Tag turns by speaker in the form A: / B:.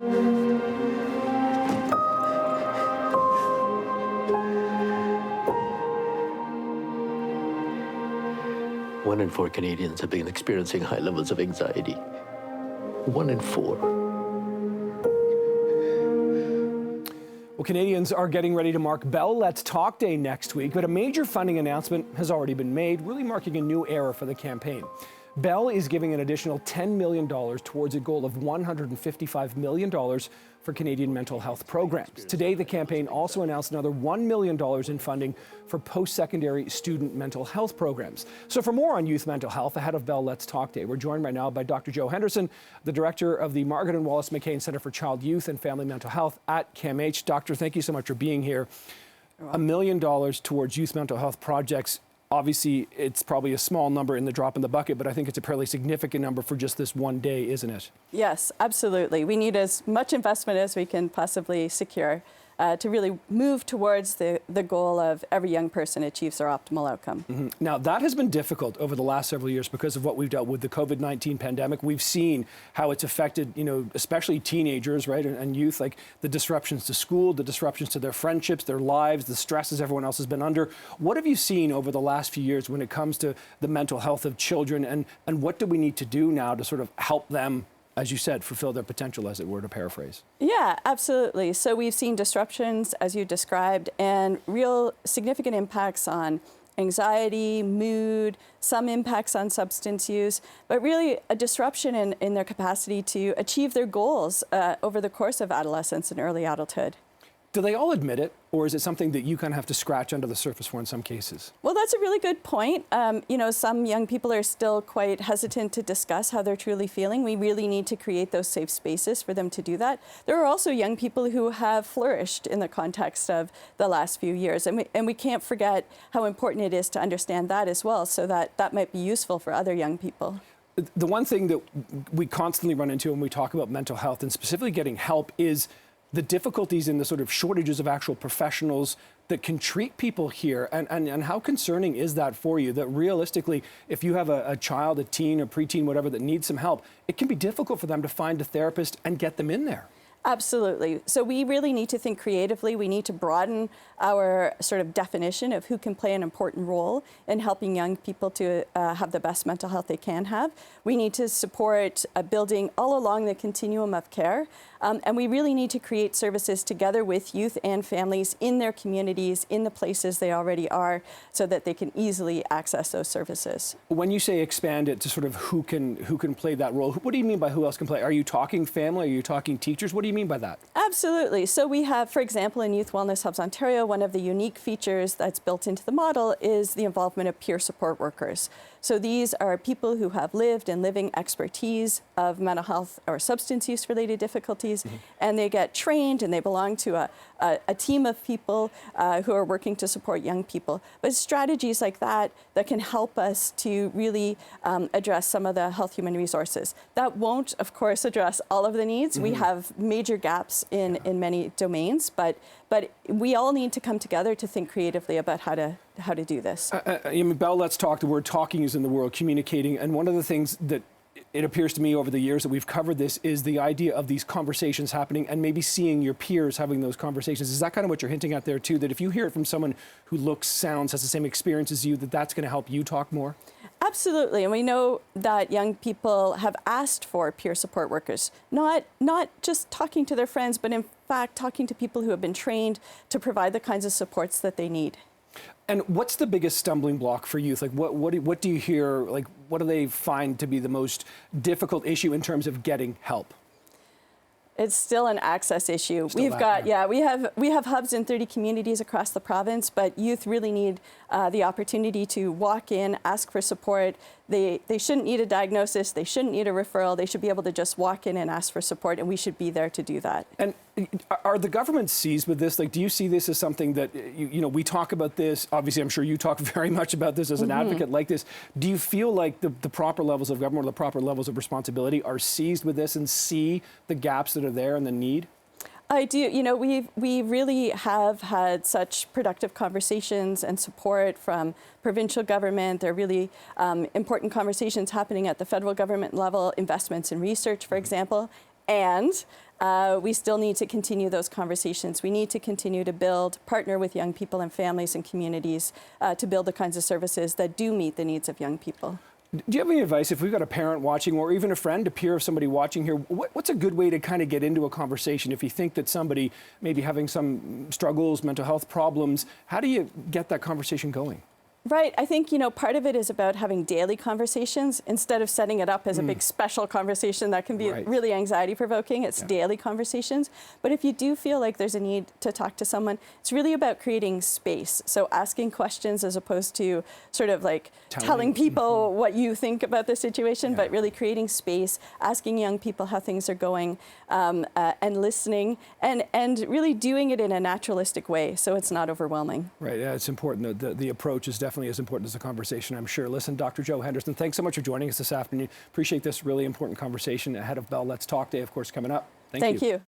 A: One in four Canadians have been experiencing high levels of anxiety. One in four.
B: Well, Canadians are getting ready to mark Bell Let's Talk Day next week, but a major funding announcement has already been made, really marking a new era for the campaign. Bell is giving an additional $10 million towards a goal of $155 million for Canadian mental health programs. Today, the campaign also announced another $1 million in funding for post-secondary student mental health programs. So for more on youth mental health ahead of Bell Let's Talk Day, we're joined right now by Dr. Jo Henderson, the director of the Margaret and Wallace McCain Centre for Child, Youth and Family Mental Health at CAMH. Doctor, thank you so much for being here. $1 million towards youth mental health projects. Obviously, it's probably a small number in the drop in the bucket, but I think it's a fairly significant number for just this one day, isn't it?
C: Yes, absolutely. We need as much investment as we can possibly secure to really move towards the goal of every young person achieves their optimal outcome.
B: Mm-hmm. Now, that has been difficult over the last several years because of what we've dealt with the COVID-19 pandemic. We've seen how it's affected, especially teenagers, right, and youth, like the disruptions to school, the disruptions to their friendships, their lives, the stresses everyone else has been under. What have you seen over the last few years when it comes to the mental health of children, and what do we need to do now to sort of help them, as you said, fulfill their potential, as it were, to paraphrase?
C: Yeah, absolutely. So we've seen disruptions, as you described, and real significant impacts on anxiety, mood, some impacts on substance use, but really a disruption in their capacity to achieve their goals over the course of adolescence and early adulthood.
B: Do they all admit it, or is it something that you kind of have to scratch under the surface for in some cases?
C: Well, that's a really good point. Some young people are still quite hesitant to discuss how they're truly feeling. We really need to create those safe spaces for them to do that. There are also young people who have flourished in the context of the last few years, and we can't forget how important it is to understand that as well, so that might be useful for other young people.
B: The one thing that we constantly run into when we talk about mental health and specifically getting help is the difficulties in the sort of shortages of actual professionals that can treat people here. And how concerning is that for you, that realistically, if you have a child, a teen, or preteen, whatever, that needs some help, it can be difficult for them to find a therapist and get them in there?
C: Absolutely. So we really need to think creatively. We need to broaden our sort of definition of who can play an important role in helping young people to have the best mental health they can have. We need to support building all along the continuum of care. And we really need to create services together with youth and families in their communities, in the places they already are, so that they can easily access those services.
B: When you say expand it to sort of who can play that role, what do you mean by who else can play? Are you talking family? Are you talking teachers? What do you mean by that?
C: Absolutely. So we have, for example, in Youth Wellness Hubs Ontario, one of the unique features that's built into the model is the involvement of peer support workers. So these are people who have lived and living expertise of mental health or substance use related difficulties, and they get trained and they belong to a team of people who are working to support young people. But strategies like that can help us to really address some of the health human resources. That won't, of course, address all of the needs. We have major gaps in many domains, but we all need to come together to think creatively about how to do this.
B: Bell Let's Talk, the word talking is in the world, communicating, and one of the things that it appears to me over the years that we've covered this is the idea of these conversations happening and maybe seeing your peers having those conversations. Is that kind of what you're hinting at there too, that if you hear it from someone who looks, sounds, has the same experience as you, that's going to help you talk more?
C: Absolutely, and we know that young people have asked for peer support workers, not just talking to their friends, but in fact talking to people who have been trained to provide the kinds of supports that they need.
B: And what's the biggest stumbling block for youth? Like, what do you hear? Like, what do they find to be the most difficult issue in terms of getting help?
C: It's still an access issue. We have hubs in 30 communities across the province, but youth really need the opportunity to walk in, ask for support. They shouldn't need a diagnosis. They shouldn't need a referral. They should be able to just walk in and ask for support, and we should be there to do that. And
B: are the governments seized with this? Like, do you see this as something that, we talk about this, obviously I'm sure you talk very much about this as an advocate like this. Do you feel like the proper levels of government or the proper levels of responsibility are seized with this and see the gaps that are there and the need?
C: I do. We really have had such productive conversations and support from provincial government. There are really important conversations happening at the federal government level, investments in research, for example. And we still need to continue those conversations. We need to continue to partner with young people and families and communities to build the kinds of services that do meet the needs of young people.
B: Do you have any advice if we've got a parent watching or even a friend, a peer of somebody watching here, what's a good way to kind of get into a conversation if you think that somebody may be having some struggles, mental health problems? How do you get that conversation going?
C: Right. I think, part of it is about having daily conversations instead of setting it up as a big special conversation that can be really anxiety provoking. It's daily conversations. But if you do feel like there's a need to talk to someone, it's really about creating space. So asking questions as opposed to sort of like telling people what you think about the situation, but really creating space, asking young people how things are going, and listening and really doing it in a naturalistic way so it's not overwhelming.
B: Right. Yeah, it's important. The approach is definitely as important as the conversation, I'm sure. Listen, Dr. Jo Henderson, thanks so much for joining us this afternoon. Appreciate this really important conversation ahead of Bell Let's Talk Day, of course, coming up. Thank you.